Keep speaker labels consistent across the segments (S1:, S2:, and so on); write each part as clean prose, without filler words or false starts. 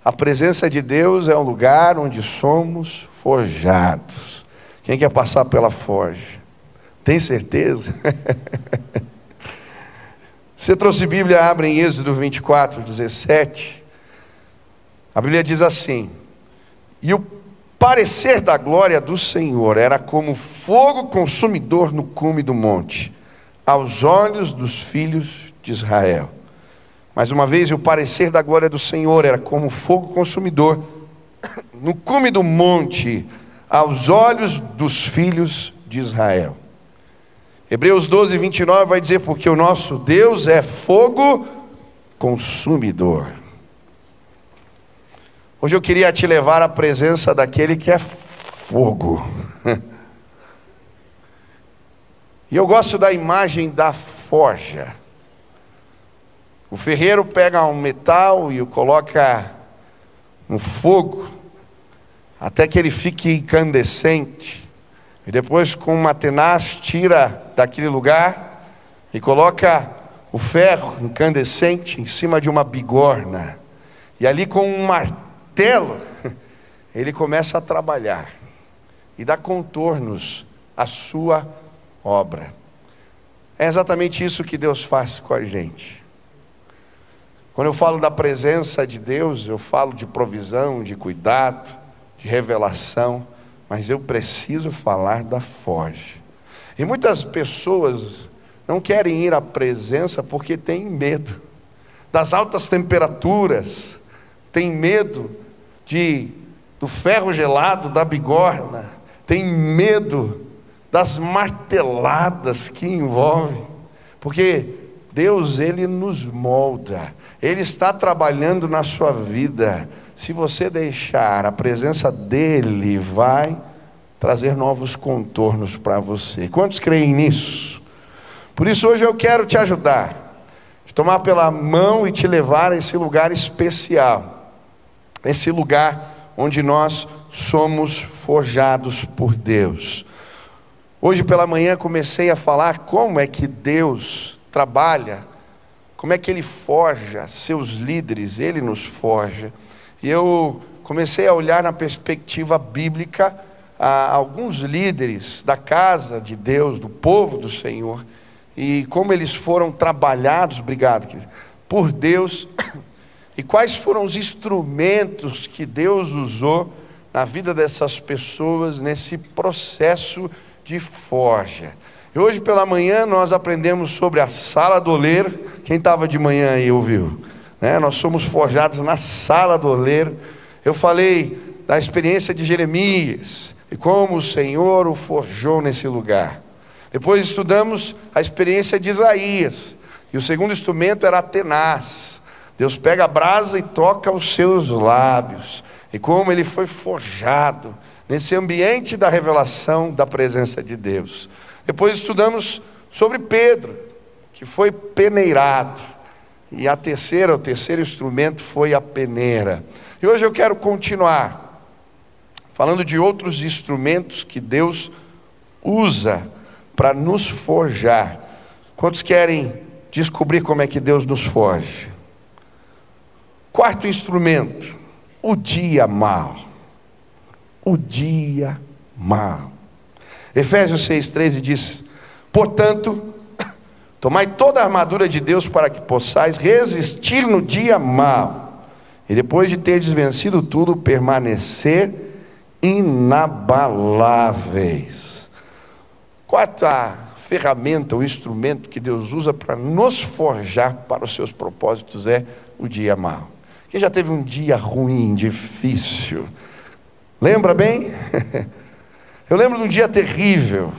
S1: A presença de Deus é um lugar onde somos forjados. Quem quer passar pela forja? Tem certeza? Você trouxe Bíblia, abre em Êxodo 24, 17. A Bíblia diz assim: e o parecer da glória do Senhor era como fogo consumidor no cume do monte, aos olhos dos filhos de Israel. Mais uma vez, o parecer da glória do Senhor era como fogo consumidor no cume do monte, aos olhos dos filhos de Israel. Hebreus 12, 29 vai dizer: porque o nosso Deus é fogo consumidor. Hoje eu queria te levar à presença daquele que é fogo. E eu gosto da imagem da forja. O ferreiro pega um metal e o coloca no fogo, até que ele fique incandescente. E depois, com uma tenaz, tira daquele lugar e coloca o ferro incandescente em cima de uma bigorna. E ali, com um martelo, ele começa a trabalhar e dá contornos à sua obra. É exatamente isso que Deus faz com a gente. Quando eu falo da presença de Deus, eu falo de provisão, de cuidado, de revelação, mas eu preciso falar da forja. E muitas pessoas não querem ir à presença porque têm medo das altas temperaturas, têm medo do ferro gelado, da bigorna, têm medo das marteladas que envolvem, porque Deus, Ele nos molda, Ele está trabalhando na sua vida. Se você deixar, a presença dEle vai trazer novos contornos para você. Quantos creem nisso? Por isso hoje eu quero te ajudar, te tomar pela mão e te levar a esse lugar especial, esse lugar onde nós somos forjados por Deus. Hoje pela manhã comecei a falar como é que Deus trabalha, como é que Ele forja seus líderes, Ele nos forja. E eu comecei a olhar na perspectiva bíblica a alguns líderes da casa de Deus, do povo do Senhor, e como eles foram trabalhados, obrigado, querido, por Deus, e quais foram os instrumentos que Deus usou na vida dessas pessoas nesse processo de forja. E hoje pela manhã nós aprendemos sobre a sala do oleiro. Quem estava de manhã aí ouviu? Nós somos forjados na sala do oleiro. Eu falei da experiência de Jeremias e como o Senhor o forjou nesse lugar. Depois estudamos a experiência de Isaías, e o segundo instrumento era a tenaz. Deus pega a brasa e toca os seus lábios, e como ele foi forjado nesse ambiente da revelação da presença de Deus. Depois estudamos sobre Pedro, que foi peneirado, e o terceiro instrumento foi a peneira. E hoje eu quero continuar falando de outros instrumentos que Deus usa para nos forjar. Quantos querem descobrir como é que Deus nos forja? Quarto instrumento, o dia mau. O dia mau. Efésios 6,13 diz: portanto, tomai toda a armadura de Deus para que possais resistir no dia mau, e depois de teres vencido tudo, permanecer inabaláveis. Quarta ferramenta, o instrumento que Deus usa para nos forjar para os seus propósitos é o dia mau. Quem já teve um dia ruim, difícil? Lembra bem? Eu lembro de um dia terrível.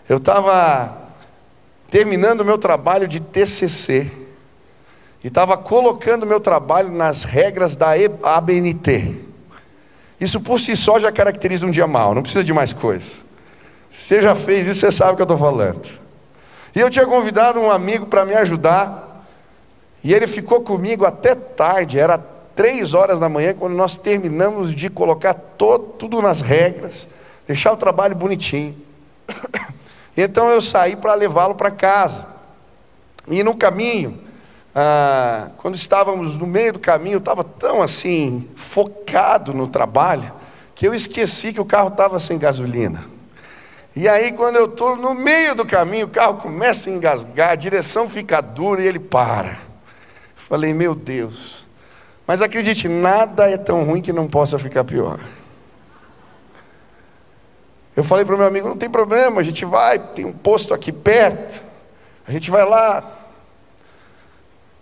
S1: Eu estava terminando o meu trabalho de TCC e estava colocando o meu trabalho nas regras da ABNT. Isso por si só já caracteriza um dia mau, não precisa de mais coisa. Você já fez isso, você sabe o que eu estou falando. E eu tinha convidado um amigo para me ajudar, e ele ficou comigo até tarde, era 3 horas da manhã, quando nós terminamos de colocar tudo nas regras, deixar o trabalho bonitinho. Então eu saí para levá-lo para casa, e no caminho, quando estávamos no meio do caminho, eu estava tão assim, focado no trabalho, que eu esqueci que o carro estava sem gasolina. E aí quando eu estou no meio do caminho, o carro começa a engasgar, a direção fica dura e ele para. Falei, meu Deus. Mas acredite, nada é tão ruim que não possa ficar pior. Eu falei para o meu amigo, não tem problema, a gente vai, tem um posto aqui perto, a gente vai lá.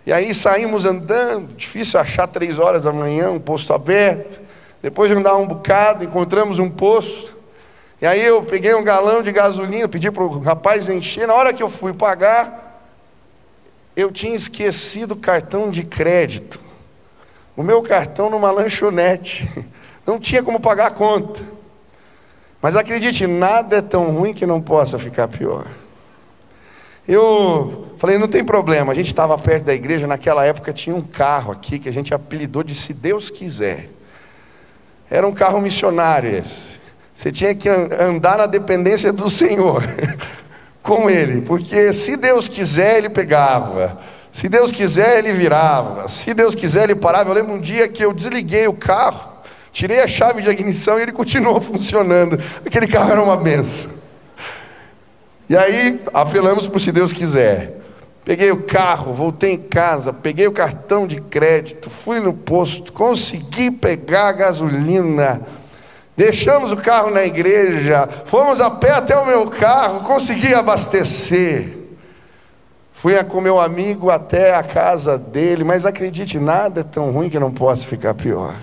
S1: E aí saímos andando, difícil achar 3 horas da manhã, um posto aberto. Depois de andar um bocado, encontramos um posto. E aí eu peguei um galão de gasolina, pedi para o rapaz encher. Na hora que eu fui pagar, eu tinha esquecido o cartão de crédito. O meu cartão numa lanchonete. Não tinha como pagar a conta. Mas acredite, nada é tão ruim que não possa ficar pior. Eu falei, não tem problema, a gente estava perto da igreja, naquela época tinha um carro aqui, que a gente apelidou de Se Deus Quiser. Era um carro missionário esse. Você tinha que andar na dependência do Senhor, com ele, porque se Deus quiser, ele pegava. Se Deus quiser, ele virava. Se Deus quiser, ele parava. Eu lembro um dia que eu desliguei o carro, tirei a chave de ignição e ele continuou funcionando. Aquele carro era uma benção. E aí, apelamos por Se Deus Quiser. Peguei o carro, voltei em casa, peguei o cartão de crédito, fui no posto, consegui pegar a gasolina, deixamos o carro na igreja, fomos a pé até o meu carro, consegui abastecer. Fui com meu amigo até a casa dele, mas acredite, nada é tão ruim que não possa ficar pior.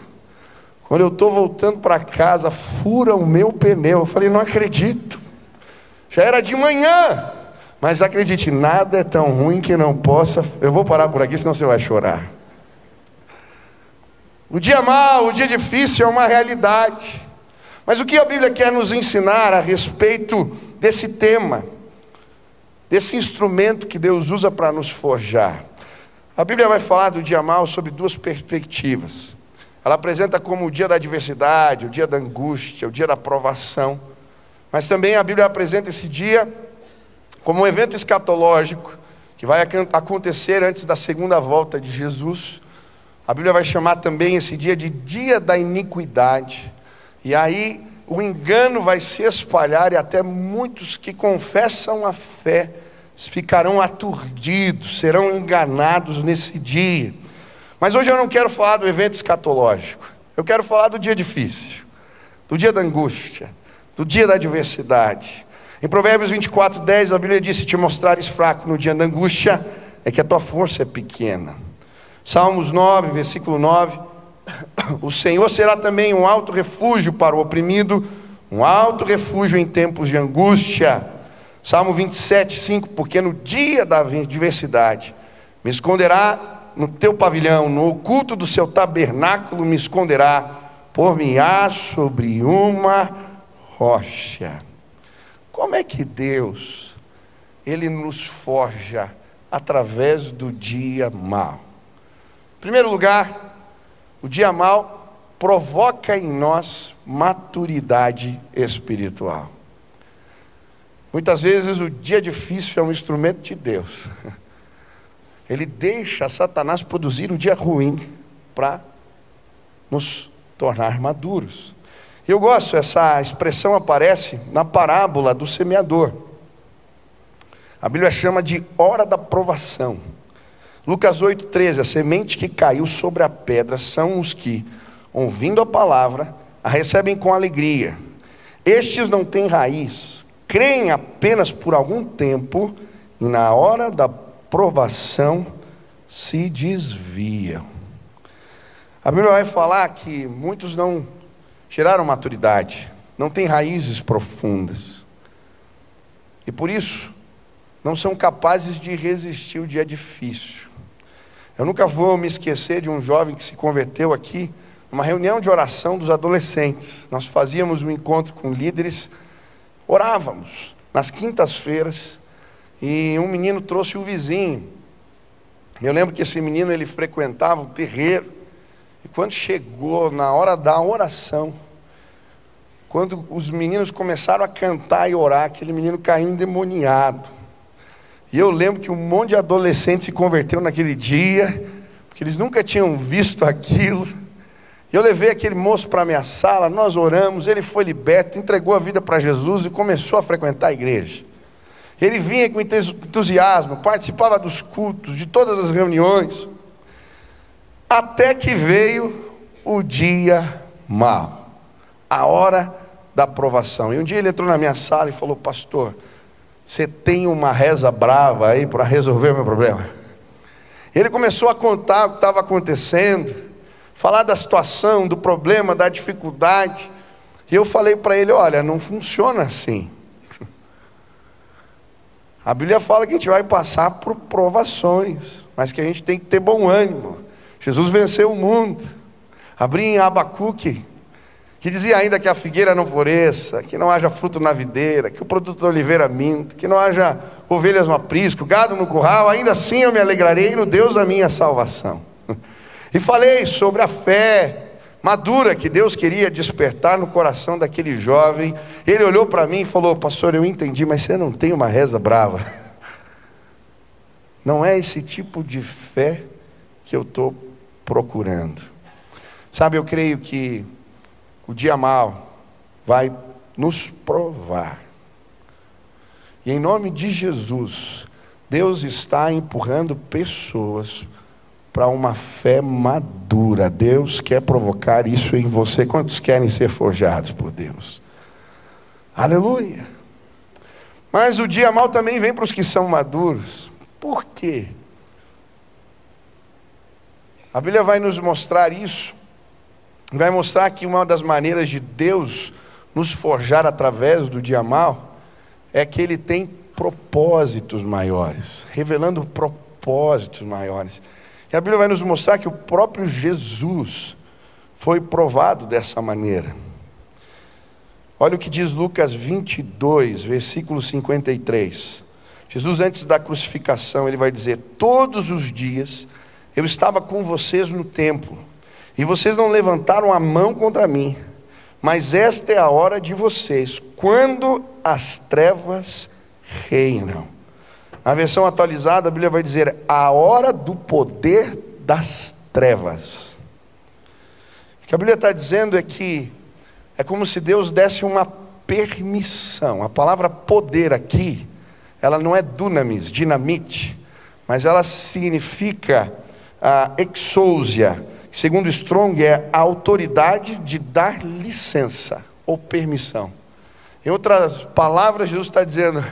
S1: Quando eu estou voltando para casa, fura o meu pneu. Eu falei, não acredito. Já era de manhã, mas acredite, nada é tão ruim que não possa. Eu vou parar por aqui, senão você vai chorar. O dia mau, o dia difícil é uma realidade. Mas o que a Bíblia quer nos ensinar a respeito desse tema, desse instrumento que Deus usa para nos forjar? A Bíblia vai falar do dia mau sob 2 perspectivas. Ela apresenta como o dia da adversidade, o dia da angústia, o dia da provação. Mas também a Bíblia apresenta esse dia como um evento escatológico que vai acontecer antes da segunda volta de Jesus. A Bíblia vai chamar também esse dia de dia da iniquidade. E aí o engano vai se espalhar e até muitos que confessam a fé ficarão aturdidos, serão enganados nesse dia. Mas hoje eu não quero falar do evento escatológico. Eu quero falar do dia difícil, do dia da angústia, do dia da adversidade. Em Provérbios 24:10, a Bíblia diz: se te mostrares fraco no dia da angústia, é que a tua força é pequena. Salmos 9, versículo 9: o Senhor será também um alto refúgio para o oprimido, um alto refúgio em tempos de angústia. Salmo 27:5: porque no dia da adversidade me esconderá no teu pavilhão, no oculto do seu tabernáculo me esconderá, por-me-á sobre uma rocha. Como é que Deus, Ele nos forja através do dia mau? Em primeiro lugar, o dia mau provoca em nós maturidade espiritual. Muitas vezes o dia difícil é um instrumento de Deus. Ele deixa Satanás produzir o dia ruim para nos tornar maduros. Eu gosto, essa expressão aparece na parábola do semeador. A Bíblia chama de hora da provação. Lucas 8:13, a semente que caiu sobre a pedra são os que, ouvindo a palavra, a recebem com alegria. Estes não têm raiz, creem apenas por algum tempo, e na hora da provação se desviam. A Bíblia vai falar que muitos não tiraram maturidade, não têm raízes profundas, e por isso não são capazes de resistir o dia difícil. Eu nunca vou me esquecer de um jovem que se converteu aqui, numa reunião de oração dos adolescentes. Nós fazíamos um encontro com líderes, orávamos nas quintas-feiras, e um menino trouxe o vizinho. Eu lembro que esse menino, ele frequentava o terreiro, e quando chegou na hora da oração, quando os meninos começaram a cantar e orar, aquele menino caiu endemoniado. E eu lembro que um monte de adolescentes se converteu naquele dia, porque eles nunca tinham visto aquilo. E eu levei aquele moço para a minha sala, nós oramos, ele foi liberto, entregou a vida para Jesus e começou a frequentar a igreja. Ele vinha com entusiasmo, participava dos cultos, de todas as reuniões, até que veio o dia mau, a hora da provação. E um dia ele entrou na minha sala e falou: pastor, você tem uma reza brava aí para resolver o meu problema? Ele começou a contar o que estava acontecendo, falar da situação, do problema, da dificuldade. E eu falei para ele: olha, não funciona assim. A Bíblia fala que a gente vai passar por provações, mas que a gente tem que ter bom ânimo. Jesus venceu o mundo. Abri em Abacuque, que dizia ainda que a figueira não floresça, que não haja fruto na videira, que o produto da oliveira minta, que não haja ovelhas no aprisco, gado no curral, ainda assim eu me alegrarei no Deus da minha salvação. E falei sobre a fé madura que Deus queria despertar no coração daquele jovem. Ele olhou para mim e falou: pastor, eu entendi, mas você não tem uma reza brava. Não é esse tipo de fé que eu estou procurando. Sabe, eu creio que o dia mau vai nos provar. E em nome de Jesus, Deus está empurrando pessoas para uma fé madura. Deus quer provocar isso em você. Quantos querem ser forjados por Deus? Aleluia. Mas o dia mau também vem para os que são maduros. Por quê? A Bíblia vai nos mostrar isso. Vai mostrar que uma das maneiras de Deus nos forjar através do dia mau é que Ele tem propósitos maiores, revelando propósitos maiores. E a Bíblia vai nos mostrar que o próprio Jesus foi provado dessa maneira. Olha o que diz Lucas 22, versículo 53. Jesus, antes da crucificação, Ele vai dizer: todos os dias eu estava com vocês no templo, e vocês não levantaram a mão contra mim, mas esta é a hora de vocês, quando as trevas reinam. Na versão atualizada, a Bíblia vai dizer: a hora do poder das trevas. O que a Bíblia está dizendo é que é como se Deus desse uma permissão. A palavra poder aqui, ela não é dunamis, dinamite, mas ela significa exousia. Segundo Strong, é a autoridade de dar licença ou permissão. Em outras palavras, Jesus está dizendo: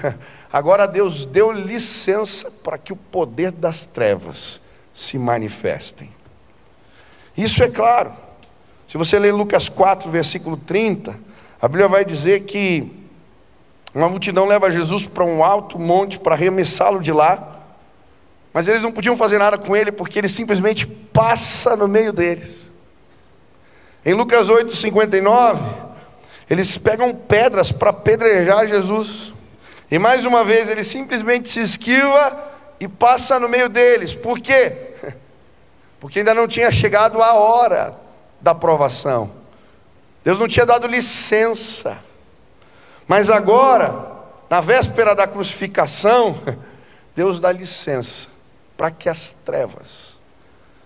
S1: agora Deus deu licença para que o poder das trevas se manifestem. Isso é claro. Se você ler Lucas 4, versículo 30, a Bíblia vai dizer que uma multidão leva Jesus para um alto monte para arremessá-lo de lá, mas eles não podiam fazer nada com ele, porque ele simplesmente passa no meio deles. Em Lucas 8, 59, eles pegam pedras para apedrejar Jesus, e mais uma vez ele simplesmente se esquiva e passa no meio deles. Por quê? Porque ainda não tinha chegado a hora da provação. Deus não tinha dado licença. Mas agora, na véspera da crucificação, Deus dá licença para que as trevas,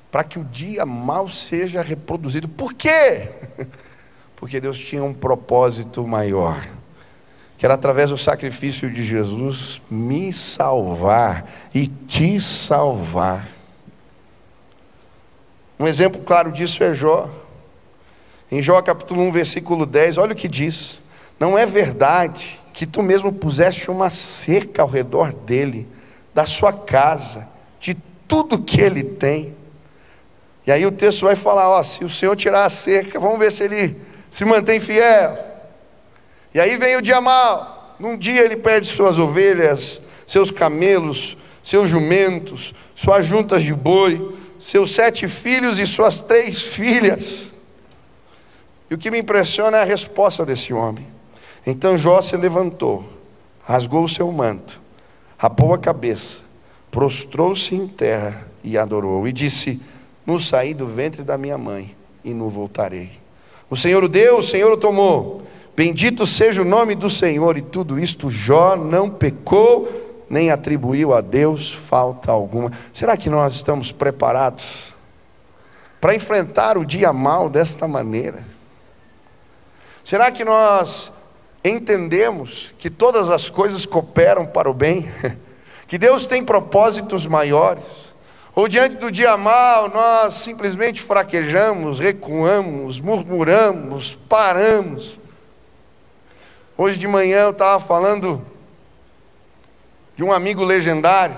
S1: para que o dia mau seja reproduzido. Por quê? Porque Deus tinha um propósito maior, que era através do sacrifício de Jesus me salvar e te salvar. Um exemplo claro disso é Jó. Em Jó capítulo 1, versículo 10, olha o que diz: não é verdade que tu mesmo puseste uma cerca ao redor dele, da sua casa, de tudo que ele tem? E aí o texto vai falar: se o Senhor tirar a cerca, vamos ver se ele se mantém fiel. E aí vem o dia mau. Num dia ele perde suas ovelhas, seus camelos, seus jumentos, suas juntas de boi, seus 7 filhos e suas 3 filhas. E o que me impressiona é a resposta desse homem. Então Jó se levantou, rasgou o seu manto, rapou a cabeça, prostrou-se em terra e adorou, e disse: no saí do ventre da minha mãe e não voltarei. O Senhor o deu, o Senhor o tomou. Bendito seja o nome do Senhor. E tudo isto Jó não pecou, nem atribuiu a Deus falta alguma. Será que nós estamos preparados para enfrentar o dia mau desta maneira? Será que nós entendemos que todas as coisas cooperam para o bem? Que Deus tem propósitos maiores? Ou diante do dia mau, nós simplesmente fraquejamos, recuamos, murmuramos, paramos? Hoje de manhã eu estava falando de um amigo legendário.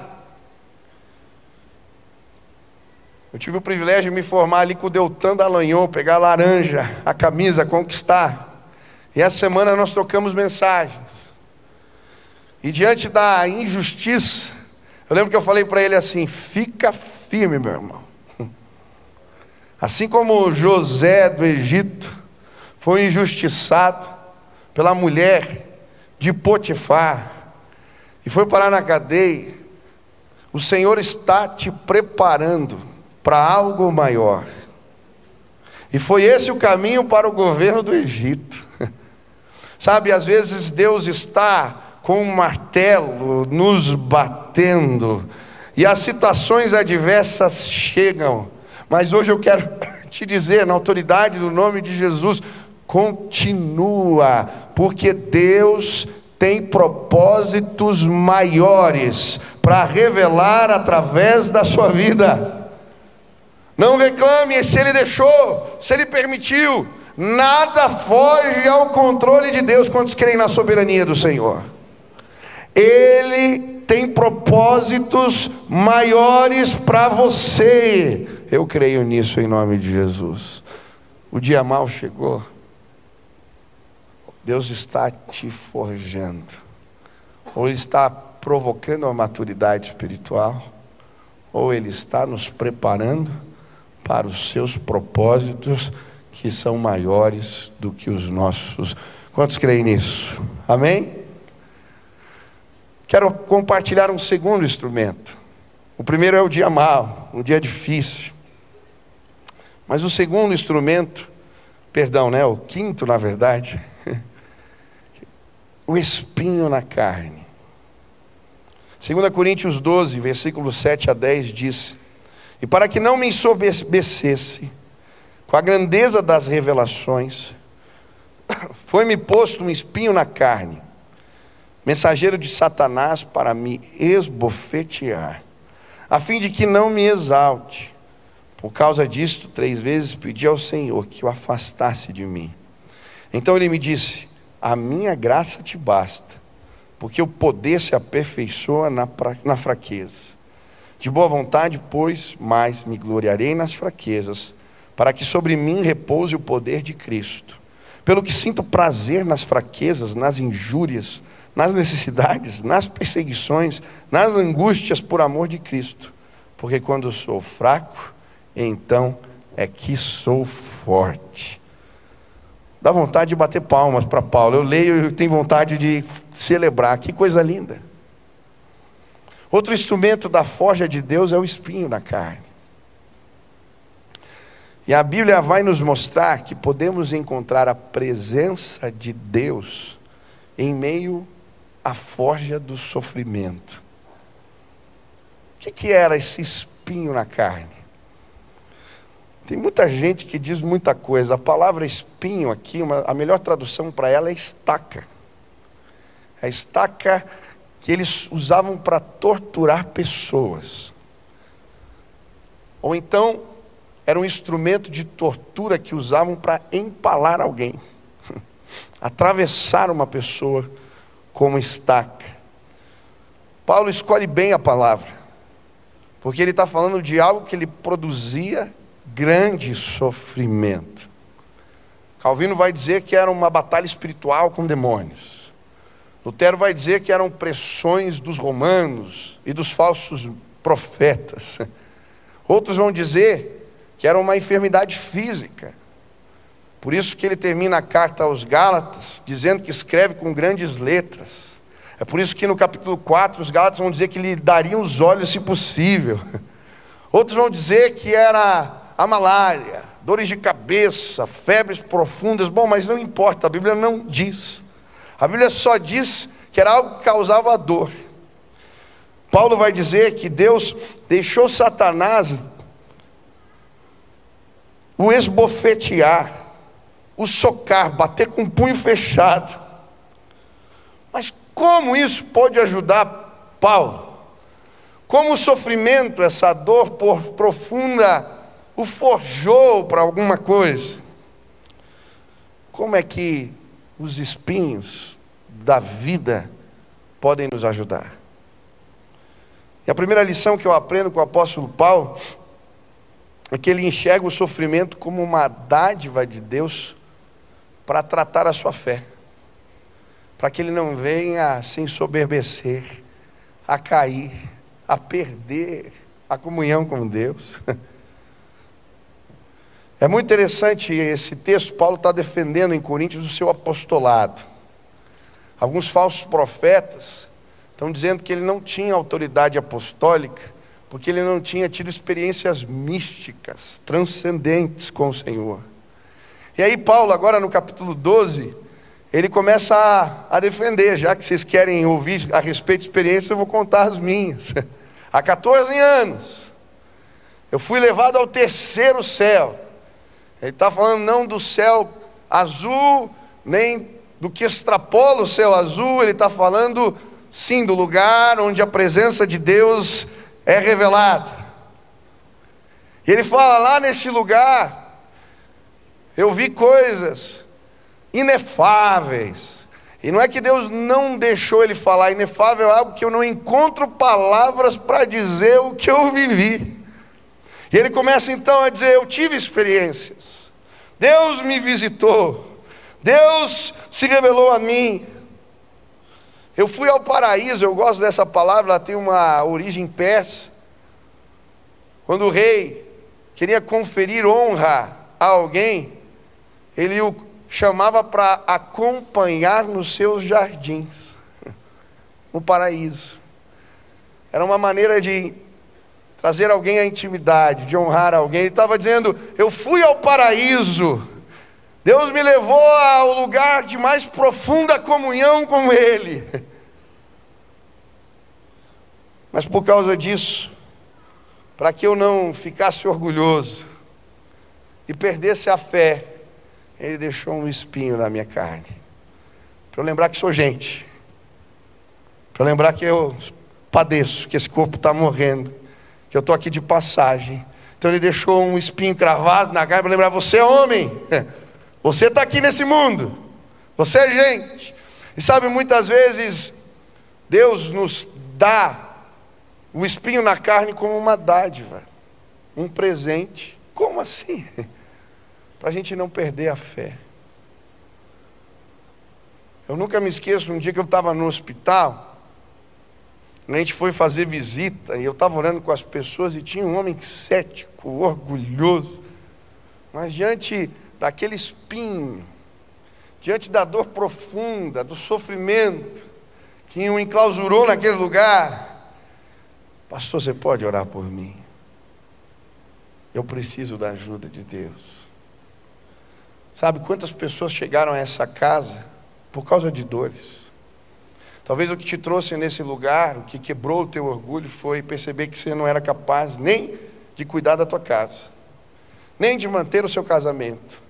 S1: Eu tive o privilégio de me formar ali com o Deltan Dallagnol, pegar a laranja, a camisa, conquistar. E essa semana nós trocamos mensagens. E diante da injustiça, eu lembro que eu falei para ele assim: fica firme, meu irmão. Assim como José do Egito foi injustiçado pela mulher de Potifar e foi parar na cadeia, o Senhor está te preparando para algo maior. E foi esse o caminho para o governo do Egito. Sabe, às vezes Deus está com um martelo nos batendo, e as situações adversas chegam, mas hoje eu quero te dizer, na autoridade do nome de Jesus, continua, porque Deus tem propósitos maiores para revelar através da sua vida. Não reclame se Ele deixou, se Ele permitiu. Nada foge ao controle de Deus. Quantos creem na soberania do Senhor? Ele tem propósitos maiores para você. Eu creio nisso em nome de Jesus. O dia mau chegou. Deus está te forjando, ou Ele está provocando a maturidade espiritual, ou Ele está nos preparando para os seus propósitos, que são maiores do que os nossos. Quantos creem nisso? Amém? Quero compartilhar um segundo instrumento. O primeiro é o dia mau, um dia difícil. Mas o segundo instrumento, o quinto na verdade, o espinho na carne. 2 Coríntios 12, versículos 7 a 10 diz: e para que não me ensoberbecesse com a grandeza das revelações, foi-me posto um espinho na carne, mensageiro de Satanás para me esbofetear, a fim de que não me exalte. Por causa disto, 3 vezes pedi ao Senhor que o afastasse de mim. Então Ele me disse: a minha graça te basta, porque o poder se aperfeiçoa na fraqueza. De boa vontade, pois, mais me gloriarei nas fraquezas, para que sobre mim repouse o poder de Cristo. Pelo que sinto prazer nas fraquezas, nas injúrias, nas necessidades, nas perseguições, nas angústias por amor de Cristo. Porque quando sou fraco, então é que sou forte. Dá vontade de bater palmas para Paulo. Eu leio e tenho vontade de celebrar. Que coisa linda. Outro instrumento da forja de Deus é o espinho na carne. E a Bíblia vai nos mostrar que podemos encontrar a presença de Deus em meio à forja do sofrimento. O que era esse espinho na carne? Tem muita gente que diz muita coisa. A palavra espinho aqui, a melhor tradução para ela é estaca. A estaca que eles usavam para torturar pessoas. Ou então, era um instrumento de tortura que usavam para empalar alguém. Atravessar uma pessoa como estaca. Paulo escolhe bem a palavra, porque ele está falando de algo que ele produzia grande sofrimento. Calvino vai dizer que era uma batalha espiritual com demônios. Lutero vai dizer que eram pressões dos romanos e dos falsos profetas. Outros vão dizer que era uma enfermidade física. Por isso que ele termina a carta aos Gálatas dizendo que escreve com grandes letras. É por isso que no capítulo 4 os Gálatas vão dizer que lhe dariam os olhos se possível. Outros vão dizer que era a malária, dores de cabeça, febres profundas. Bom, mas não importa, a Bíblia não diz. A Bíblia só diz que era algo que causava dor. Paulo vai dizer que Deus deixou Satanás o esbofetear, o socar, bater com o punho fechado. Mas como isso pode ajudar Paulo? Como o sofrimento, essa dor profunda, o forjou para alguma coisa? Como é que os espinhos da vida podem nos ajudar? E a primeira lição que eu aprendo com o apóstolo Paulo é que ele enxerga o sofrimento como uma dádiva de Deus para tratar a sua fé, para que ele não venha a se ensoberbecer, a cair, a perder a comunhão com Deus. É muito interessante esse texto. Paulo está defendendo em Coríntios o seu apostolado. Alguns falsos profetas estão dizendo que ele não tinha autoridade apostólica, porque ele não tinha tido experiências místicas, transcendentes com o Senhor. E aí Paulo, agora no capítulo 12, ele começa a defender. Já que vocês querem ouvir a respeito de experiência, eu vou contar as minhas. Há 14 anos, eu fui levado ao terceiro céu. Ele está falando não do céu azul, nem do que extrapola o céu azul. Ele está falando, sim, do lugar onde a presença de Deus é revelada. E ele fala, lá nesse lugar eu vi coisas inefáveis. E não é que Deus não deixou ele falar. Inefável é algo que eu não encontro palavras para dizer o que eu vivi. E ele começa então a dizer, eu tive experiências, Deus me visitou, Deus se revelou a mim. Eu fui ao paraíso. Eu gosto dessa palavra, ela tem uma origem persa. Quando o rei queria conferir honra a alguém, ele o chamava para acompanhar nos seus jardins, no paraíso. Era uma maneira de trazer alguém à intimidade, de honrar alguém. Ele estava dizendo, eu fui ao paraíso, Deus me levou ao lugar de mais profunda comunhão com Ele. Mas por causa disso, para que eu não ficasse orgulhoso e perdesse a fé, Ele deixou um espinho na minha carne, para eu lembrar que sou gente, para eu lembrar que eu padeço, que esse corpo está morrendo, que eu estou aqui de passagem. Então Ele deixou um espinho cravado na carne para lembrar, você é homem, você está aqui nesse mundo, você é gente. E sabe, muitas vezes Deus nos dá o espinho na carne como uma dádiva, um presente. Como assim? Para a gente não perder a fé. Eu nunca me esqueço, um dia que eu estava no hospital, a gente foi fazer visita, e eu estava orando com as pessoas, e tinha um homem cético, orgulhoso, mas diante daquele espinho, diante da dor profunda, do sofrimento, que o enclausurou naquele lugar, pastor, você pode orar por mim? Eu preciso da ajuda de Deus. Sabe quantas pessoas chegaram a essa casa por causa de dores? Talvez o que te trouxe nesse lugar, o que quebrou o teu orgulho, foi perceber que você não era capaz nem de cuidar da tua casa, nem de manter o seu casamento,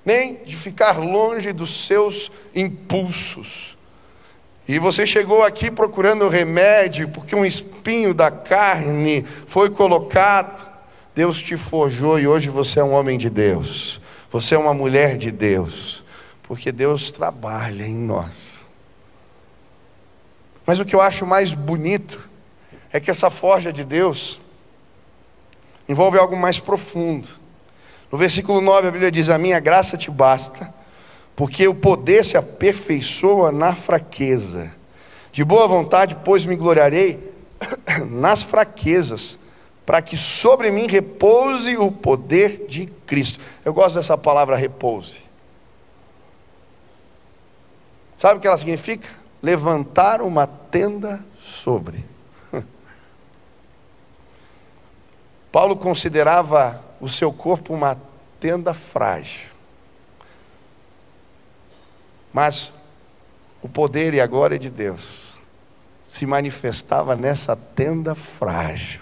S1: nem de ficar longe dos seus impulsos. E você chegou aqui procurando remédio, porque um espinho da carne foi colocado. Deus te forjou e hoje você é um homem de Deus. Você é uma mulher de Deus, porque Deus trabalha em nós. Mas o que eu acho mais bonito é que essa forja de Deus envolve algo mais profundo. No versículo 9 a Bíblia diz, a minha graça te basta, porque o poder se aperfeiçoa na fraqueza. De boa vontade, pois, me gloriarei nas fraquezas, para que sobre mim repouse o poder de Cristo. Eu gosto dessa palavra repouse. Sabe o que ela significa? Levantar uma tenda sobre. Paulo considerava o seu corpo uma tenda frágil. Mas o poder e a glória de Deus se manifestava nessa tenda frágil.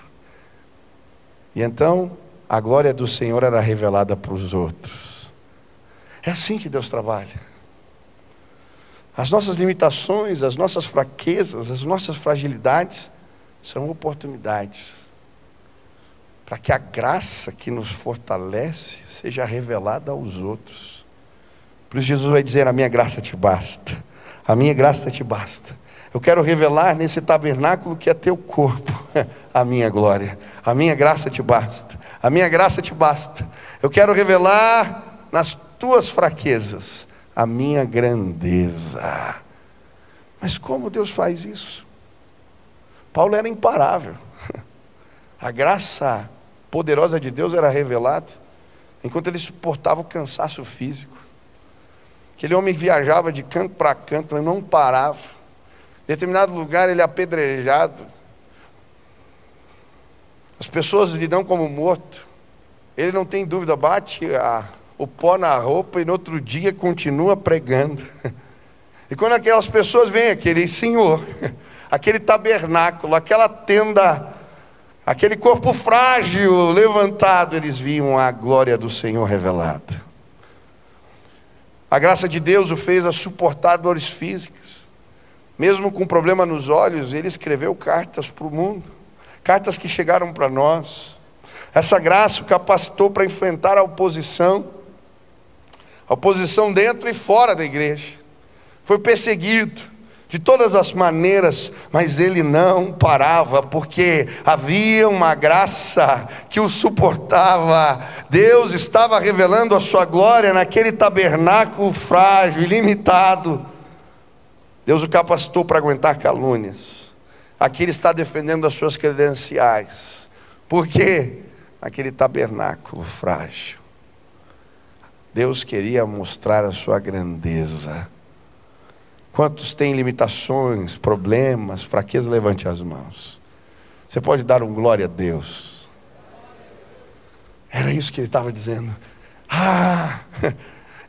S1: E então a glória do Senhor era revelada para os outros. É assim que Deus trabalha. As nossas limitações, as nossas fraquezas, as nossas fragilidades são oportunidades para que a graça que nos fortalece seja revelada aos outros. Por isso Jesus vai dizer: a minha graça te basta, a minha graça te basta. Eu quero revelar nesse tabernáculo que é teu corpo a minha glória. A minha graça te basta, a minha graça te basta. Eu quero revelar nas tuas fraquezas a minha grandeza. Mas como Deus faz isso? Paulo era imparável. A graça poderosa de Deus era revelada enquanto ele suportava o cansaço físico. Aquele homem viajava de canto para canto, ele não parava. Em determinado lugar ele é apedrejado. As pessoas lhe dão como morto. Ele não tem dúvida, bate o pó na roupa e no outro dia continua pregando. E quando aquelas pessoas veem aquele Senhor, aquele tabernáculo, aquela tenda, aquele corpo frágil levantado, eles viam a glória do Senhor revelada. A graça de Deus o fez a suportar dores físicas. Mesmo com problema nos olhos, ele escreveu cartas para o mundo, cartas que chegaram para nós. Essa graça o capacitou para enfrentar a oposição dentro e fora da igreja. Foi perseguido de todas as maneiras, mas ele não parava, porque havia uma graça que o suportava. Deus estava revelando a sua glória naquele tabernáculo frágil, ilimitado. Deus o capacitou para aguentar calúnias. Aqui ele está defendendo as suas credenciais. Por quê? Naquele tabernáculo frágil, Deus queria mostrar a sua grandeza. Quantos têm limitações, problemas, fraquezas? Levante as mãos. Você pode dar um glória a Deus. Era isso que ele estava dizendo.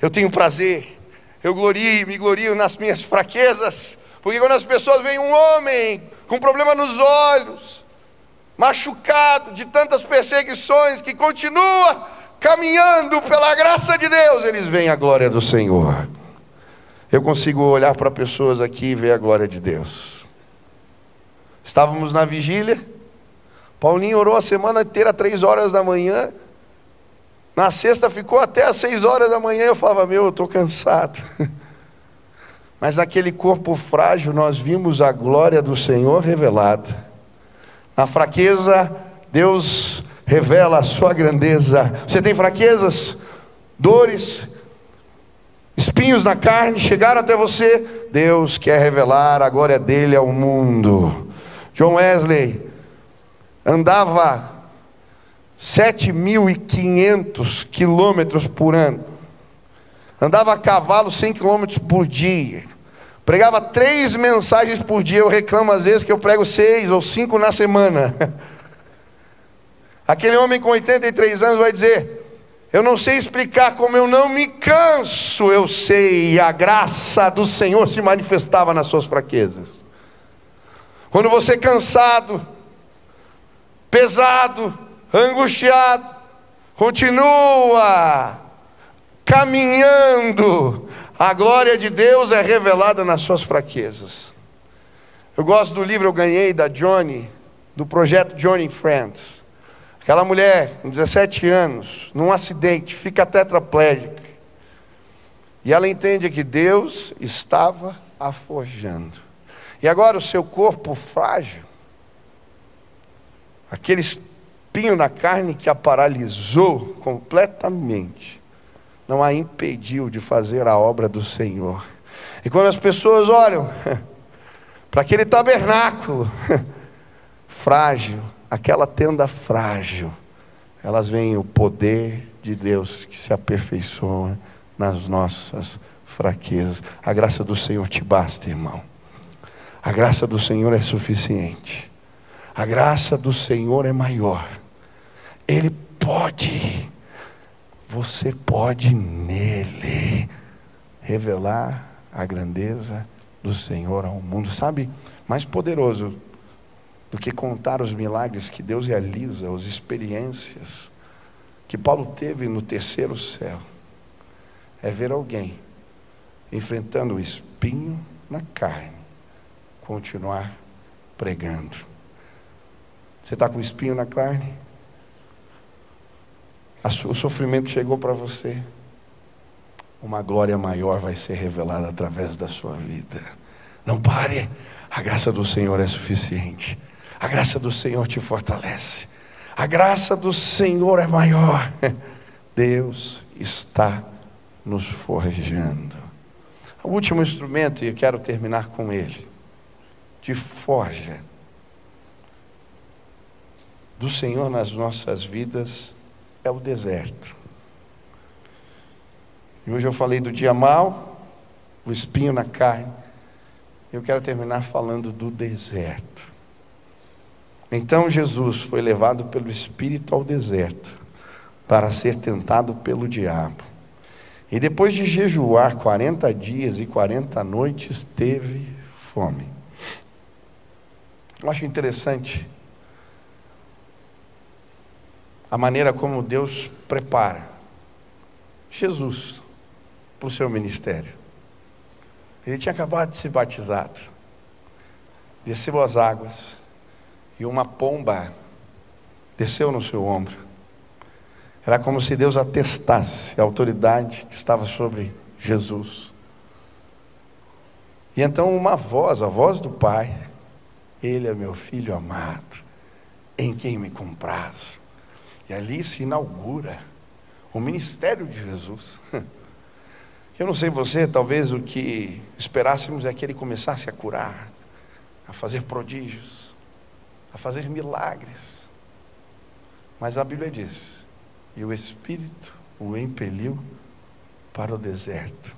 S1: Eu tenho prazer, eu me glorio nas minhas fraquezas, porque quando as pessoas veem um homem com problema nos olhos, machucado de tantas perseguições, que continua caminhando pela graça de Deus, eles veem a glória do Senhor. Eu consigo olhar para pessoas aqui e ver a glória de Deus. Estávamos na vigília, Paulinho orou a semana inteira, 3 horas da manhã. Na sexta ficou até às 6 horas da manhã. Eu falava: eu estou cansado. Mas naquele corpo frágil nós vimos a glória do Senhor revelada. Na fraqueza, Deus revela a sua grandeza. Você tem fraquezas, dores, espinhos na carne, chegaram até você. Deus quer revelar a glória dele ao mundo. John Wesley andava 7.500 quilômetros por ano. Andava a cavalo 100 quilômetros por dia. Pregava 3 mensagens por dia. Eu reclamo às vezes que eu prego 6 ou 5 na semana. Aquele homem com 83 anos vai dizer: eu não sei explicar como eu não me canso. Eu sei, a graça do Senhor se manifestava nas suas fraquezas. Quando você é cansado, pesado, angustiado, continua caminhando, a glória de Deus é revelada nas suas fraquezas. Eu gosto do livro, eu ganhei da Johnny, do projeto Johnny and Friends. Aquela mulher com 17 anos, num acidente, fica tetraplégica. E ela entende que Deus estava a forjando. E agora o seu corpo frágil, aquele espinho na carne que a paralisou completamente, não a impediu de fazer a obra do Senhor. E quando as pessoas olham para aquele tabernáculo frágil, aquela tenda frágil, elas veem o poder de Deus que se aperfeiçoa nas nossas fraquezas. A graça do Senhor te basta, irmão. A graça do Senhor é suficiente. A graça do Senhor é maior. Ele pode, você pode nele revelar a grandeza do Senhor ao mundo. Sabe, mais poderoso do que contar os milagres que Deus realiza, as experiências que Paulo teve no terceiro céu, é ver alguém enfrentando o espinho na carne, continuar pregando. Você está com espinho na carne? O sofrimento chegou para você. Uma glória maior vai ser revelada através da sua vida. Não pare. A graça do Senhor é suficiente. A graça do Senhor te fortalece. A graça do Senhor é maior. Deus está nos forjando. O último instrumento, e eu quero terminar com ele, de forja do Senhor nas nossas vidas, é o deserto. E hoje eu falei do dia mau, o espinho na carne. Eu quero terminar falando do deserto. Então Jesus foi levado pelo Espírito ao deserto para ser tentado pelo diabo. E depois de jejuar 40 dias e 40 noites, teve fome. Eu acho interessante a maneira como Deus prepara Jesus para o seu ministério. Ele tinha acabado de ser batizado, desceu as águas, e uma pomba desceu no seu ombro. Era como se Deus atestasse a autoridade que estava sobre Jesus. E então uma voz, a voz do Pai: Ele é meu filho amado, em quem me comprazo. E ali se inaugura o ministério de Jesus. Eu não sei você, talvez o que esperássemos é que ele começasse a curar, a fazer prodígios, a fazer milagres. Mas a Bíblia diz: e o Espírito o impeliu para o deserto.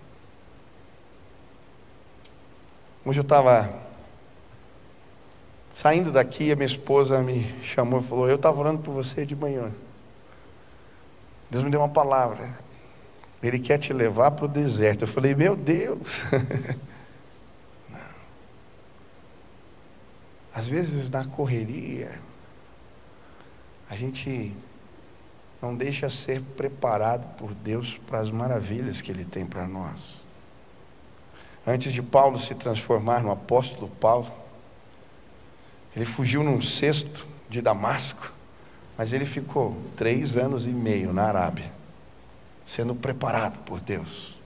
S1: Hoje eu estava saindo daqui, a minha esposa me chamou e falou: eu estava orando por você de manhã. Deus me deu uma palavra. Ele quer te levar para o deserto. Eu falei: meu Deus. Não. Às vezes na correria, a gente não deixa ser preparado por Deus para as maravilhas que Ele tem para nós. Antes de Paulo se transformar no apóstolo Paulo, ele fugiu num cesto de Damasco, mas ele ficou 3 anos e meio na Arábia, sendo preparado por Deus.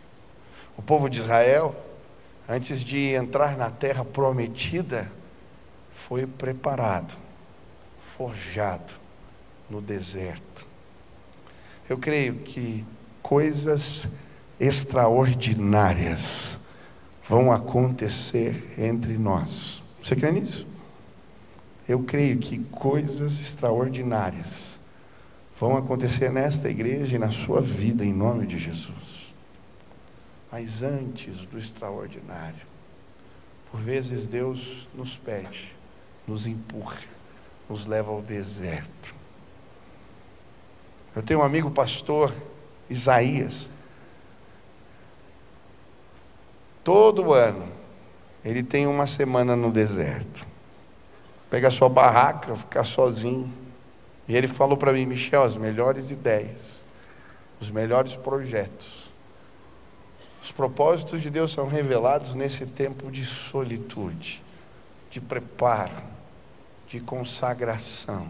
S1: O povo de Israel, antes de entrar na terra prometida, foi preparado, forjado no deserto. Eu creio que coisas extraordinárias vão acontecer entre nós. Você crê nisso? Eu creio que coisas extraordinárias vão acontecer nesta igreja e na sua vida, em nome de Jesus. Mas antes do extraordinário, por vezes Deus nos pede, nos empurra, nos leva ao deserto. Eu tenho um amigo pastor, Isaías. Todo ano ele tem uma semana no deserto. Pega a sua barraca, ficar sozinho. E ele falou para mim: Michel, as melhores ideias, os melhores projetos, os propósitos de Deus são revelados nesse tempo de solitude, de preparo, de consagração,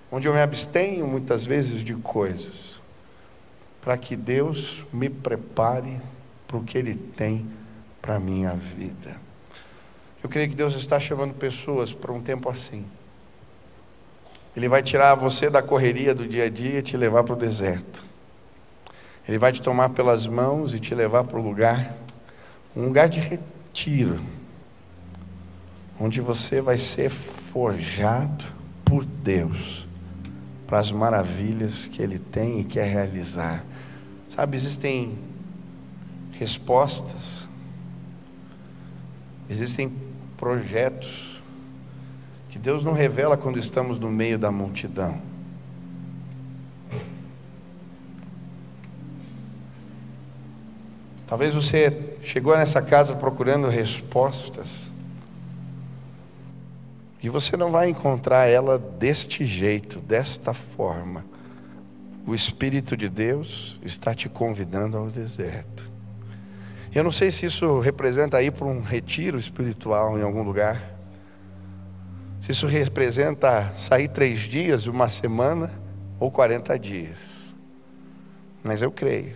S1: onde eu me abstenho muitas vezes de coisas, para que Deus me prepare para o que Ele tem para a minha vida. Eu creio que Deus está chamando pessoas para um tempo assim. Ele vai tirar você da correria do dia a dia e te levar para o deserto. Ele vai te tomar pelas mãos e te levar para um lugar de retiro, onde você vai ser forjado por Deus para as maravilhas que Ele tem e quer realizar. Sabe, existem respostas, existem projetos que Deus não revela quando estamos no meio da multidão. Talvez você chegou nessa casa procurando respostas, E você não vai encontrar ela deste jeito, desta forma. O Espírito de Deus está te convidando ao deserto. Eu não sei se isso representa ir para um retiro espiritual em algum lugar. Se isso representa sair 3 dias, 1 semana ou 40 dias. Mas eu creio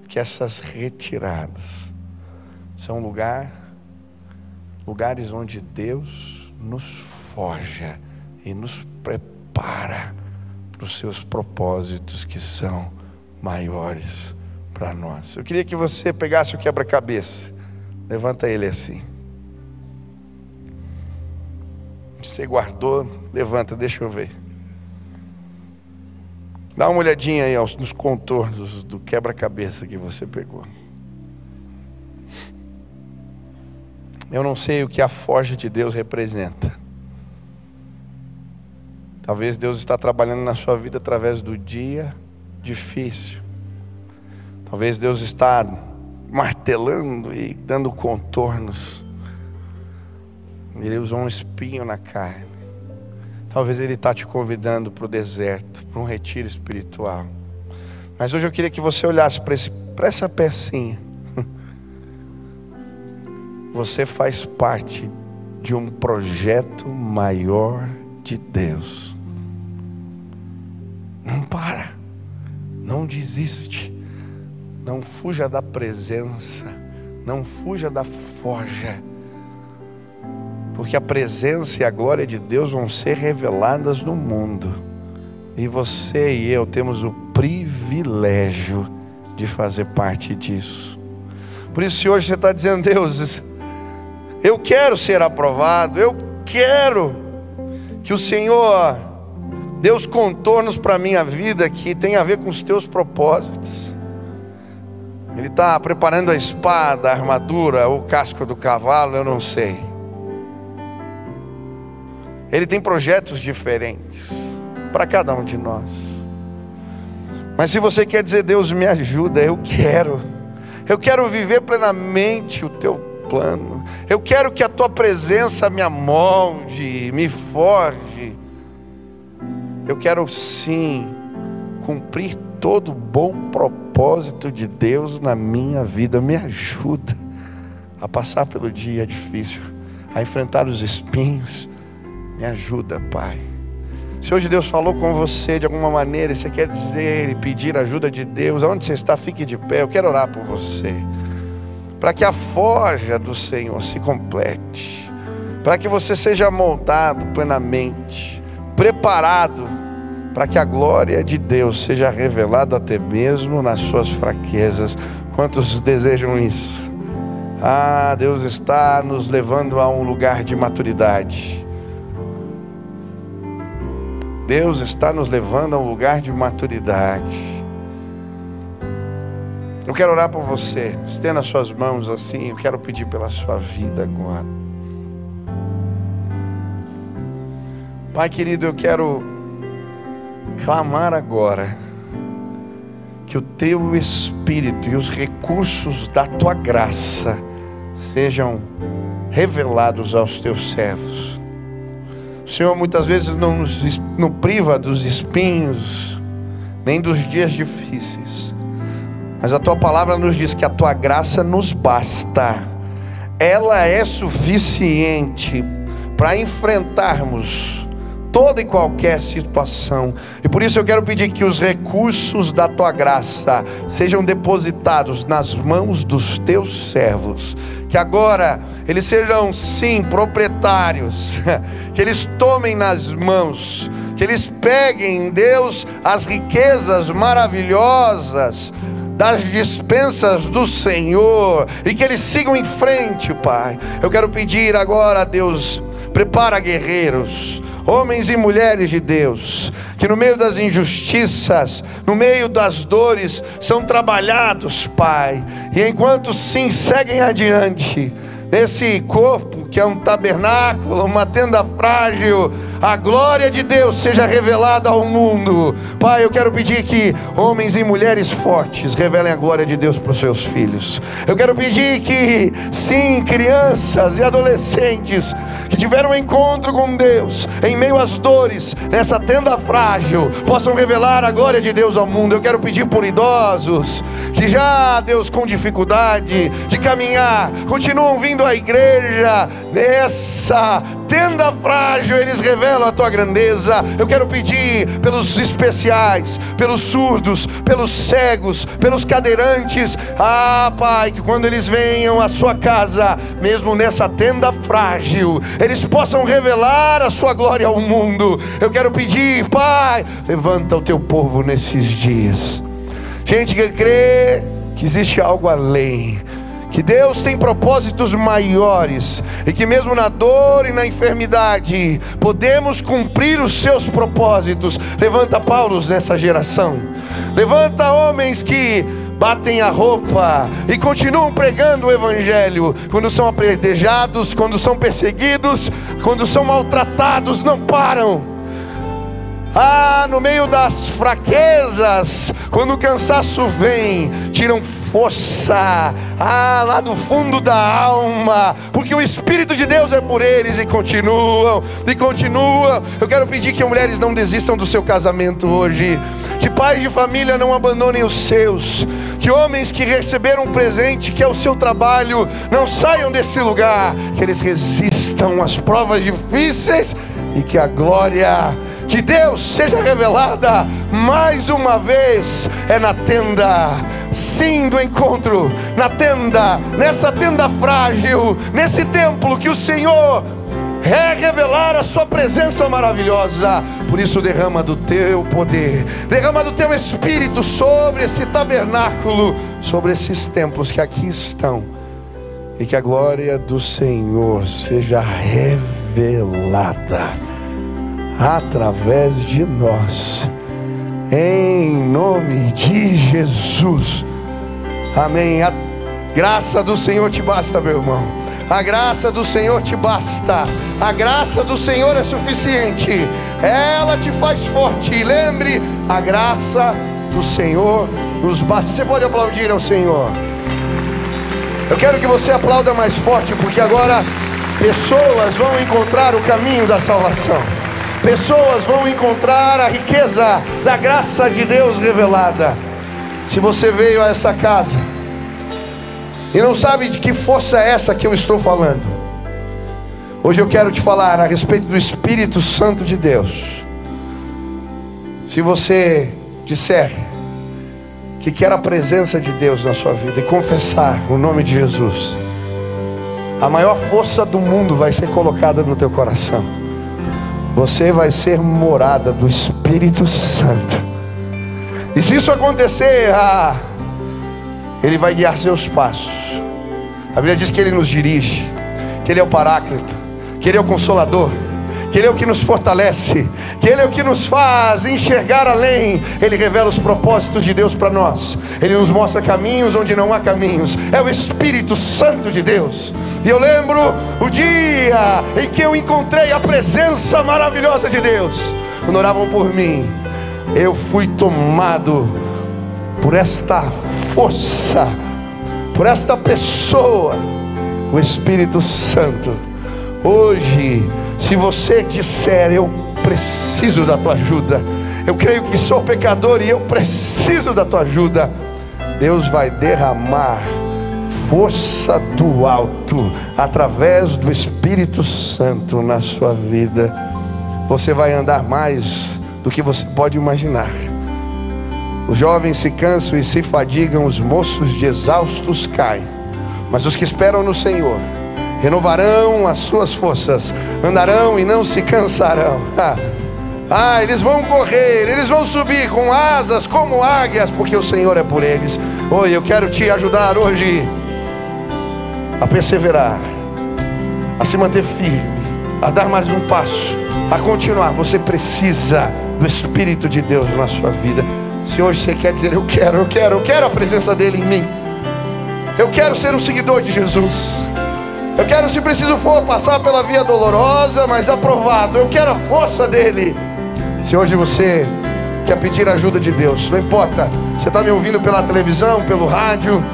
S1: que essas retiradas são lugares onde Deus nos forja e nos prepara para os seus propósitos que são maiores para nós. Eu queria que você pegasse o quebra-cabeça. Levanta ele assim. Você guardou, levanta, deixa eu ver. Dá uma olhadinha aí nos contornos do quebra-cabeça que você pegou. Eu não sei o que a forja de Deus representa. Talvez Deus está trabalhando na sua vida através do dia difícil. Talvez Deus está martelando e dando contornos. Ele usou um espinho na carne. Talvez Ele está te convidando para o deserto, para um retiro espiritual. Mas hoje eu queria que você olhasse para essa pecinha. Você faz parte de um projeto maior de Deus. Não para, não desiste, não fuja da presença, não fuja da forja, porque a presença e a glória de Deus vão ser reveladas no mundo, e você e eu temos o privilégio de fazer parte disso. Por isso, se hoje você está dizendo: Deus, eu quero ser aprovado, eu quero que o Senhor dê os contornos para a minha vida que tem a ver com os teus propósitos. Ele está preparando a espada, a armadura, o casco do cavalo, eu não sei. Ele tem projetos diferentes para cada um de nós. Mas se você quer dizer: Deus, me ajuda, eu quero viver plenamente o teu plano. Eu quero que a tua presença me amolde, me forje. Eu quero sim cumprir todo o bom propósito de Deus na minha vida. Me ajuda a passar pelo dia difícil, a enfrentar os espinhos. Me ajuda, Pai. Se hoje Deus falou com você de alguma maneira, e você quer dizer e pedir ajuda de Deus, aonde você está, fique de pé. Eu quero orar por você, para que a forja do Senhor se complete, para que você seja moldado plenamente, preparado, para que a glória de Deus seja revelada até mesmo nas suas fraquezas. Quantos desejam isso? Deus está nos levando a um lugar de maturidade. Deus está nos levando a um lugar de maturidade. Eu quero orar por você. Estenda as suas mãos assim. Eu quero pedir pela sua vida agora. Pai querido, eu quero clamar agora que o teu Espírito e os recursos da tua graça sejam revelados aos teus servos. O Senhor muitas vezes não nos priva dos espinhos, nem dos dias difíceis. Mas a tua palavra nos diz que a tua graça nos basta. Ela é suficiente para enfrentarmos toda e qualquer situação. E por isso eu quero pedir que os recursos da tua graça sejam depositados nas mãos dos teus servos. Que agora eles sejam sim proprietários, que eles tomem nas mãos, que eles peguem, Deus, as riquezas maravilhosas das dispensas do Senhor, e que eles sigam em frente, Pai. Eu quero pedir agora, Deus, prepara guerreiros, homens e mulheres de Deus, que no meio das injustiças, no meio das dores, são trabalhados, Pai, e enquanto sim seguem adiante, nesse corpo que é um tabernáculo, uma tenda frágil, a glória de Deus seja revelada ao mundo. Pai, eu quero pedir que homens e mulheres fortes revelem a glória de Deus para os seus filhos. Eu quero pedir que, sim, crianças e adolescentes que tiveram um encontro com Deus em meio às dores, nessa tenda frágil, possam revelar a glória de Deus ao mundo. Eu quero pedir por idosos que já, Deus, com dificuldade de caminhar, continuam vindo à igreja. Nessa tenda frágil eles revelam a tua grandeza. Eu quero pedir pelos especiais, pelos surdos, pelos cegos, pelos cadeirantes. Pai, que quando eles venham à sua casa, mesmo nessa tenda frágil, eles possam revelar a sua glória ao mundo. Eu quero pedir, Pai, levanta o teu povo nesses dias. Gente que crê que existe algo além, que Deus tem propósitos maiores, e que mesmo na dor e na enfermidade podemos cumprir os seus propósitos. Levanta Paulos nessa geração. Levanta homens que batem a roupa e continuam pregando o evangelho. Quando são apedrejados, quando são perseguidos, quando são maltratados, não param. No meio das fraquezas, quando o cansaço vem, tiram força, lá do fundo da alma, porque o Espírito de Deus é por eles, e continuam. Eu quero pedir que mulheres não desistam do seu casamento hoje, que pais de família não abandonem os seus, que homens que receberam um presente, que é o seu trabalho, não saiam desse lugar, que eles resistam às provas difíceis, e que a glória de Deus seja revelada mais uma vez. É na tenda, sim, do encontro, na tenda, nessa tenda frágil, nesse templo que o Senhor revelar a sua presença maravilhosa. Por isso derrama do teu poder, derrama do teu Espírito sobre esse tabernáculo, sobre esses templos que aqui estão, e que a glória do Senhor seja revelada através de nós, em nome de Jesus, amém. A graça do Senhor te basta, meu irmão. A graça do Senhor te basta. A graça do Senhor é suficiente. Ela te faz forte. E lembre, a graça do Senhor nos basta. Você pode aplaudir ao Senhor. Eu quero que você aplauda mais forte, porque agora pessoas vão encontrar o caminho da salvação. Pessoas vão encontrar a riqueza da graça de Deus revelada. Se você veio a essa casa e não sabe de que força é essa que eu estou falando, hoje eu quero te falar a respeito do Espírito Santo de Deus. Se você disser que quer a presença de Deus na sua vida e confessar o nome de Jesus, a maior força do mundo vai ser colocada no teu coração. Você vai ser morada do Espírito Santo. E se isso acontecer, Ele vai guiar seus passos. A Bíblia diz que Ele nos dirige, que Ele é o Paráclito, que Ele é o Consolador, que Ele é o que nos fortalece, que Ele é o que nos faz enxergar além. Ele revela os propósitos de Deus para nós. Ele nos mostra caminhos onde não há caminhos. É o Espírito Santo de Deus. E eu lembro o dia em que eu encontrei a presença maravilhosa de Deus. Quando oravam por mim, eu fui tomado por esta força, por esta pessoa, o Espírito Santo. Hoje, se você disser, eu preciso da tua ajuda, eu creio que sou pecador e eu preciso da tua ajuda, Deus vai derramar força do alto através do Espírito Santo na sua vida. Você vai andar mais do que você pode imaginar. Os jovens se cansam e se fadigam, os moços de exaustos caem, mas os que esperam no Senhor renovarão as suas forças, andarão e não se cansarão. Eles vão correr, eles vão subir com asas como águias, porque o Senhor é por eles. Oi, eu quero te ajudar hoje a perseverar, a se manter firme, a dar mais um passo, a continuar. Você precisa do Espírito de Deus na sua vida. Se hoje você quer dizer, eu quero a presença dele em mim, eu quero ser um seguidor de Jesus, Eu quero, se preciso for, passar pela via dolorosa, mas aprovado. Eu quero a força dele. Se hoje você quer pedir ajuda de Deus, não importa, você está me ouvindo pela televisão, pelo rádio,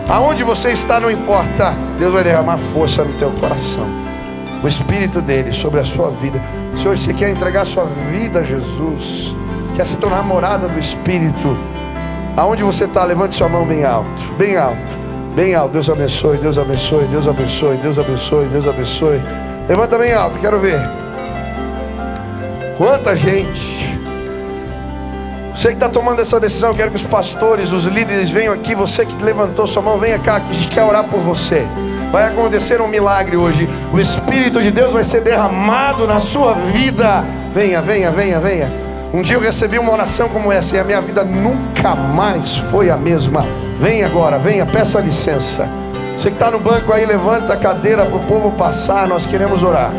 S1: aonde você está, não importa, Deus vai derramar força no teu coração, o Espírito dele sobre a sua vida. Se hoje você quer entregar a sua vida a Jesus, quer se tornar morada do Espírito, aonde você está, levante sua mão bem alto, bem alto, bem alto. Deus abençoe, Deus abençoe, Deus abençoe, Deus abençoe, Deus abençoe. Levanta bem alto, quero ver. Quanta gente. Você que está tomando essa decisão, quero que os pastores, os líderes venham aqui. Você que levantou sua mão, venha cá, que a gente quer orar por você. Vai acontecer um milagre hoje. O Espírito de Deus vai ser derramado na sua vida. Venha, venha, venha, venha. Um dia eu recebi uma oração como essa e a minha vida nunca mais foi a mesma. Venha agora, venha, peça licença. Você que está no banco aí, levanta a cadeira para o povo passar. Nós queremos orar.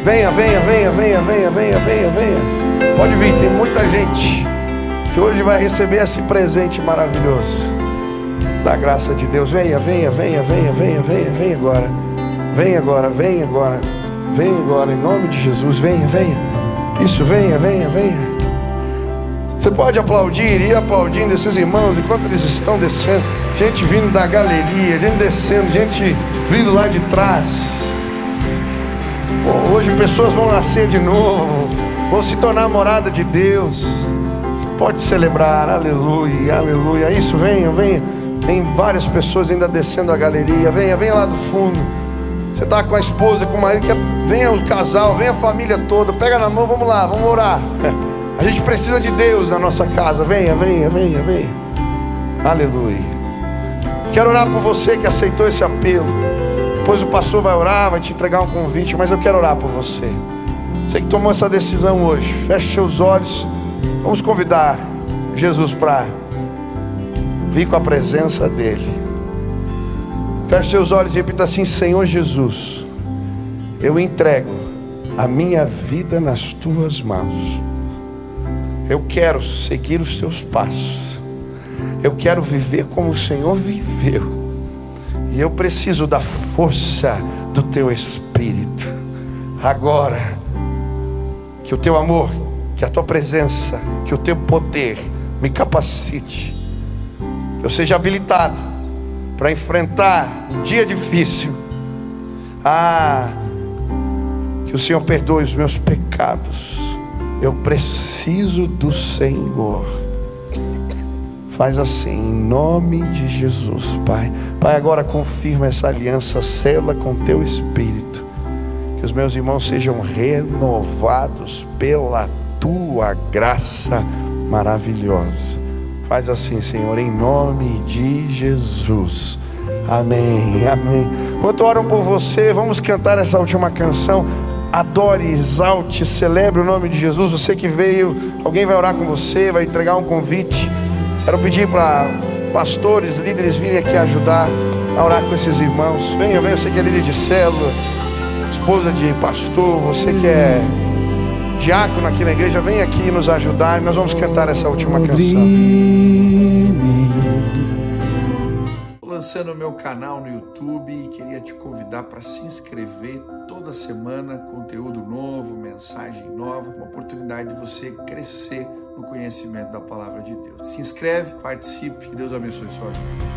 S1: Venha, venha, venha, venha, venha, venha, venha, venha. Pode vir, tem muita gente que hoje vai receber esse presente maravilhoso da graça de Deus. Venha, venha, venha, venha, venha, venha, venha agora. Venha agora, venha agora. Venha agora, em nome de Jesus. Venha, venha. Isso, venha, venha, venha. Você pode aplaudir, ir aplaudindo esses irmãos enquanto eles estão descendo. Gente vindo da galeria, gente descendo, gente vindo lá de trás. Hoje pessoas vão nascer de novo, vão se tornar morada de Deus. Você pode celebrar, aleluia, aleluia. Isso, venha, venha. Tem várias pessoas ainda descendo a galeria. Venha, venha lá do fundo. Você está com a esposa, com o marido, venha o casal, venha a família toda. Pega na mão, vamos lá, vamos orar. A gente precisa de Deus na nossa casa. Venha, venha, venha, venha. Aleluia. Quero orar por você que aceitou esse apelo. Depois o pastor vai orar, vai te entregar um convite, mas eu quero orar por você. Você que tomou essa decisão hoje, feche seus olhos. Vamos convidar Jesus para vir com a presença dele. Feche seus olhos e repita assim: Senhor Jesus, eu entrego a minha vida nas tuas mãos. Eu quero seguir os teus passos. Eu quero viver como o Senhor viveu. E eu preciso da força do teu Espírito. Agora, que o teu amor, que a tua presença, que o teu poder me capacite. Que eu seja habilitado para enfrentar um dia difícil. Que o Senhor perdoe os meus pecados. Eu preciso do Senhor. Faz assim, em nome de Jesus, Pai. Pai, agora confirma essa aliança, sela com teu Espírito. Que os meus irmãos sejam renovados pela tua graça maravilhosa. Faz assim, Senhor, em nome de Jesus. Amém, amém. Enquanto oram por você, vamos cantar essa última canção. Adore, exalte, celebre o nome de Jesus. Você que veio, alguém vai orar com você, vai entregar um convite. Quero pedir para pastores, líderes virem aqui ajudar a orar com esses irmãos. Venha, venha, você que é líder de célula, esposa de pastor, você que é diácono aqui na igreja, vem aqui nos ajudar e nós vamos cantar essa última canção. Estou lançando o meu canal no YouTube e queria te convidar para se inscrever. Toda semana, conteúdo novo, mensagem nova, uma oportunidade de você crescer no conhecimento da palavra de Deus. Se inscreve, participe, que Deus abençoe sua vida.